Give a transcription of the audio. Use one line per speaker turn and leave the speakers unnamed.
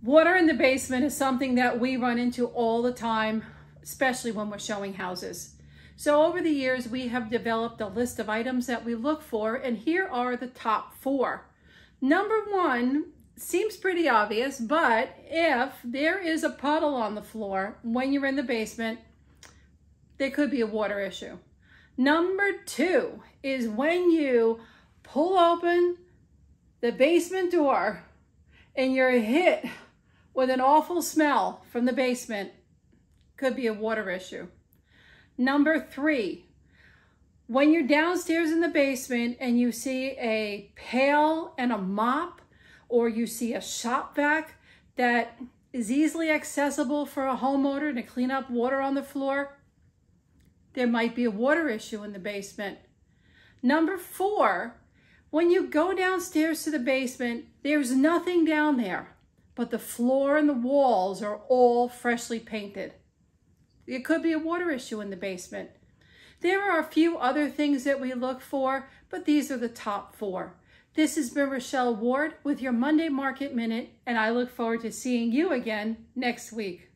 Water in the basement is something that we run into all the time, especially when we're showing houses. So over the years, we have developed a list of items that we look for, and here are the top 4. Number 1 seems pretty obvious, but if there is a puddle on the floor when you're in the basement, there could be a water issue. Number 2 is when you pull open the basement door and you're hit with an awful smell from the basement, could be a water issue. Number 3, when you're downstairs in the basement and you see a pail and a mop, or you see a shop vac that is easily accessible for a homeowner to clean up water on the floor, there might be a water issue in the basement. Number 4, when you go downstairs to the basement, there's nothing down there, but the floor and the walls are all freshly painted. It could be a water issue in the basement. There are a few other things that we look for, but these are the top 4. This has been Richelle Ward with your Monday Market Minute, and I look forward to seeing you again next week.